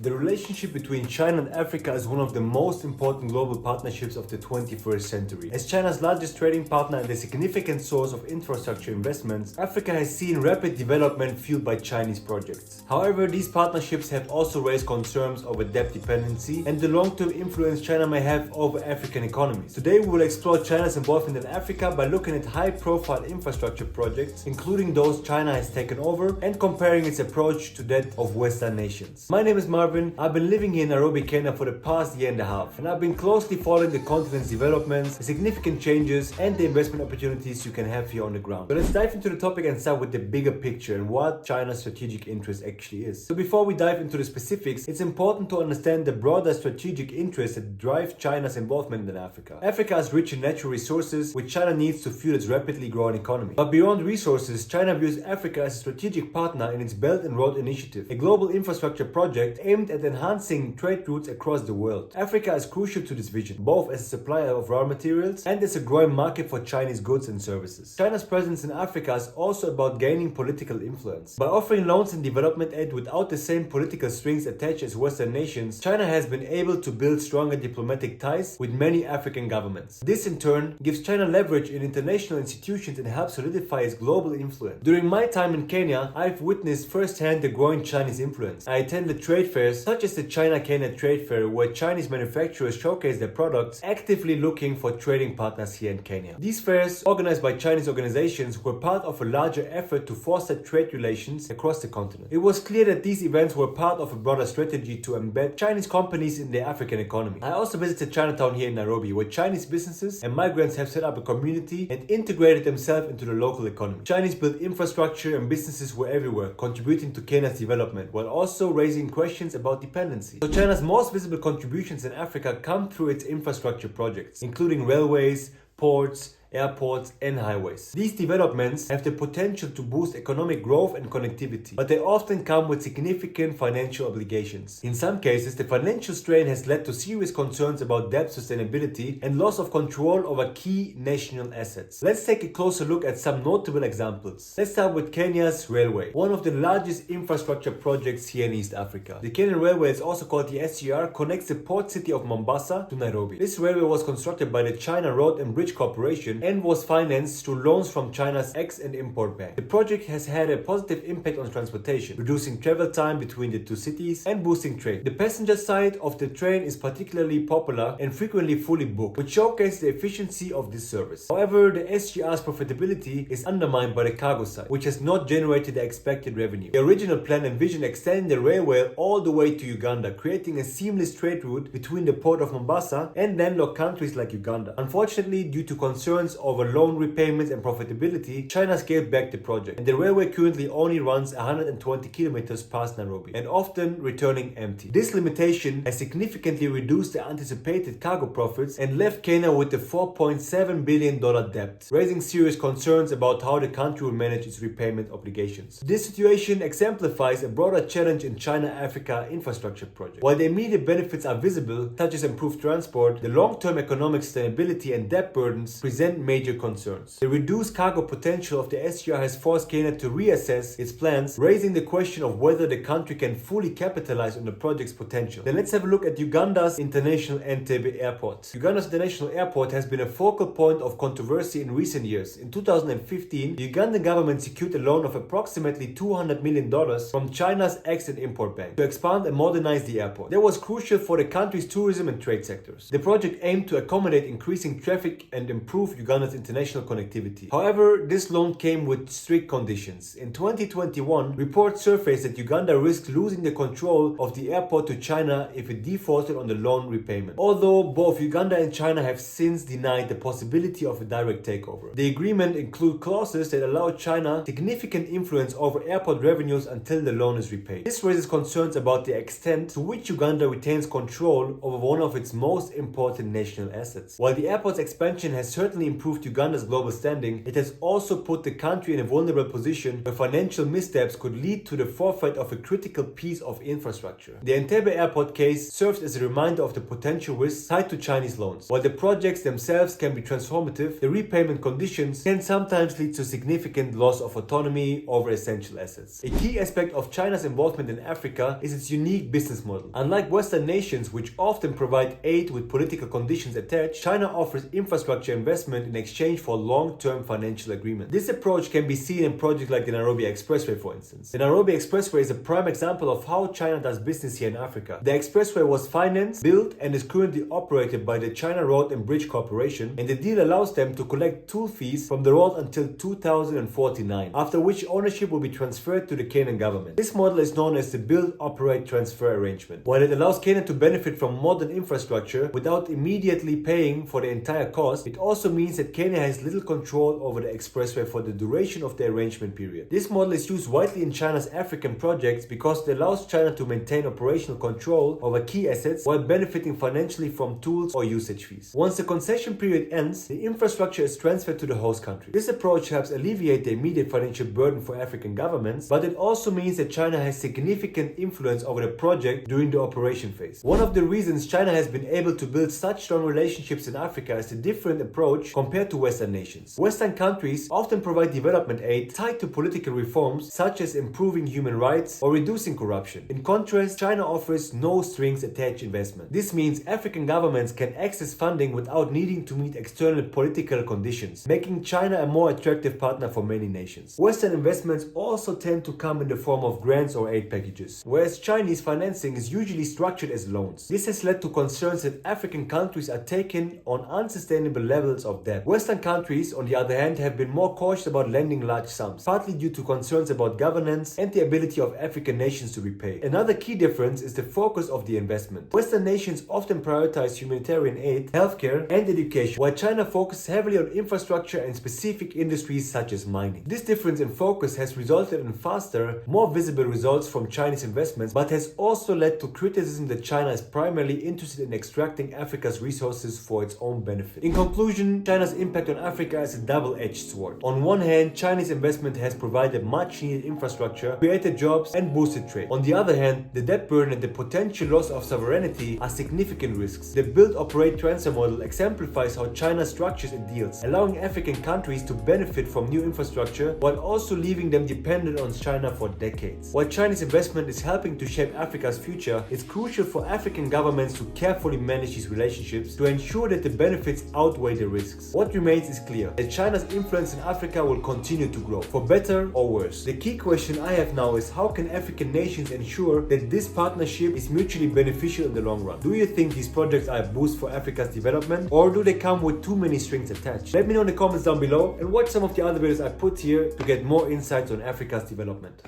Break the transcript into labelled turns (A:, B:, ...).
A: The relationship between China and Africa is one of the most important global partnerships of the 21st century. As China's largest trading partner and a significant source of infrastructure investments, Africa has seen rapid development fueled by Chinese projects. However, these partnerships have also raised concerns over debt dependency and the long-term influence China may have over African economies. Today, we will explore China's involvement in Africa by looking at high-profile infrastructure projects, including those China has taken over, and comparing its approach to that of Western nations. My name is Marvin. I've been living here in Nairobi, Kenya for the past year and a half, and I've been closely following the continent's developments, the significant changes, and the investment opportunities you can have here on the ground. So let's dive into the topic and start with the bigger picture and what China's strategic interest actually is. So before we dive into the specifics, it's important to understand the broader strategic interests that drive China's involvement in Africa. Africa is rich in natural resources, which China needs to fuel its rapidly growing economy. But beyond resources, China views Africa as a strategic partner in its Belt and Road Initiative, a global infrastructure project aimed at enhancing trade routes across the world. Africa is crucial to this vision, both as a supplier of raw materials and as a growing market for Chinese goods and services. China's presence in Africa is also about gaining political influence. By offering loans and development aid without the same political strings attached as Western nations, China has been able to build stronger diplomatic ties with many African governments. This in turn gives China leverage in international institutions and helps solidify its global influence. During my time in Kenya, I've witnessed firsthand the growing Chinese influence. I attended trade fairs such as the China-Kenya Trade Fair, where Chinese manufacturers showcase their products, actively looking for trading partners here in Kenya. These fairs, organized by Chinese organizations, were part of a larger effort to foster trade relations across the continent. It was clear that these events were part of a broader strategy to embed Chinese companies in the African economy. I also visited Chinatown here in Nairobi, where Chinese businesses and migrants have set up a community and integrated themselves into the local economy. Chinese built infrastructure and businesses were everywhere, contributing to Kenya's development, while also raising questions about dependency. So China's most visible contributions in Africa come through its infrastructure projects, including railways, ports, airports, and highways. These developments have the potential to boost economic growth and connectivity, but they often come with significant financial obligations. In some cases, the financial strain has led to serious concerns about debt sustainability and loss of control over key national assets. Let's take a closer look at some notable examples. Let's start with Kenya's railway, one of the largest infrastructure projects here in East Africa. The Kenyan Railway, is also called the SGR, connects the port city of Mombasa to Nairobi. This railway was constructed by the China Road and Bridge Corporation and was financed through loans from China's Ex- and Import Bank. The project has had a positive impact on transportation, reducing travel time between the two cities and boosting trade. The passenger side of the train is particularly popular and frequently fully booked, which showcases the efficiency of this service. However, the SGR's profitability is undermined by the cargo side, which has not generated the expected revenue. The original plan envisioned extending the railway all the way to Uganda, creating a seamless trade route between the port of Mombasa and landlocked countries like Uganda. Unfortunately, due to concerns over loan repayments and profitability, China scaled back the project, and the railway currently only runs 120 kilometers past Nairobi, and often returning empty. This limitation has significantly reduced the anticipated cargo profits and left Kenya with a $4.7 billion debt, raising serious concerns about how the country will manage its repayment obligations. This situation exemplifies a broader challenge in China-Africa infrastructure project. While the immediate benefits are visible, such as improved transport, the long-term economic stability and debt burdens present major concerns. The reduced cargo potential of the SGR has forced Kenya to reassess its plans, raising the question of whether the country can fully capitalize on the project's potential. Then let's have a look at Uganda's International Entebbe Airport. Uganda's International Airport has been a focal point of controversy in recent years. In 2015, the Ugandan government secured a loan of approximately $200 million from China's Ex- and Import Bank to expand and modernize the airport. That was crucial for the country's tourism and trade sectors. The project aimed to accommodate increasing traffic and improve Uganda's international connectivity. However, this loan came with strict conditions. In 2021, reports surfaced that Uganda risked losing the control of the airport to China if it defaulted on the loan repayment. Although both Uganda and China have since denied the possibility of a direct takeover. The agreement includes clauses that allow China significant influence over airport revenues until the loan is repaid. This raises concerns about the extent to which Uganda retains control over one of its most important national assets. While the airport's expansion has certainly improved Uganda's global standing, it has also put the country in a vulnerable position where financial missteps could lead to the forfeit of a critical piece of infrastructure. The Entebbe airport case serves as a reminder of the potential risks tied to Chinese loans. While the projects themselves can be transformative, the repayment conditions can sometimes lead to significant loss of autonomy over essential assets. A key aspect of China's involvement in Africa is its unique business model. Unlike Western nations, which often provide aid with political conditions attached, China offers infrastructure investment in exchange for long-term financial agreements. This approach can be seen in projects like the Nairobi Expressway, for instance. The Nairobi Expressway is a prime example of how China does business here in Africa. The expressway was financed, built, and is currently operated by the China Road and Bridge Corporation, and the deal allows them to collect toll fees from the road until 2049, after which ownership will be transferred to the Kenyan government. This model is known as the Build, Operate, Transfer arrangement. While it allows Kenya to benefit from modern infrastructure without immediately paying for the entire cost, it also means that Kenya has little control over the expressway for the duration of the arrangement period. This model is used widely in China's African projects because it allows China to maintain operational control over key assets while benefiting financially from tools or usage fees. Once the concession period ends, the infrastructure is transferred to the host country. This approach helps alleviate the immediate financial burden for African governments, but it also means that China has significant influence over the project during the operation phase. One of the reasons China has been able to build such strong relationships in Africa is a different approach compared to Western nations. Western countries often provide development aid tied to political reforms such as improving human rights or reducing corruption. In contrast, China offers no strings attached investment. This means African governments can access funding without needing to meet external political conditions, making China a more attractive partner for many nations. Western investments also tend to come in the form of grants or aid packages, whereas Chinese financing is usually structured as loans. This has led to concerns that African countries are taking on unsustainable levels of debt. Western countries, on the other hand, have been more cautious about lending large sums, partly due to concerns about governance and the ability of African nations to repay. Another key difference is the focus of the investment. Western nations often prioritize humanitarian aid, healthcare, and education, while China focuses heavily on infrastructure and specific industries such as mining. This difference in focus has resulted in faster, more visible results from Chinese investments, but has also led to criticism that China is primarily interested in extracting Africa's resources for its own benefit. In conclusion, China's impact on Africa is a double-edged sword. On one hand, Chinese investment has provided much-needed infrastructure, created jobs, and boosted trade. On the other hand, the debt burden and the potential loss of sovereignty are significant risks. The Build, Operate, Transfer model exemplifies how China structures its deals, allowing African countries to benefit from new infrastructure while also leaving them dependent on China for decades. While Chinese investment is helping to shape Africa's future, it's crucial for African governments to carefully manage these relationships to ensure that the benefits outweigh the risks. What remains is clear, that China's influence in Africa will continue to grow, for better or worse. The key question I have now is how can African nations ensure that this partnership is mutually beneficial in the long run? Do you think these projects are a boost for Africa's development, or do they come with too many strings attached? Let me know in the comments down below and watch some of the other videos I put here to get more insights on Africa's development.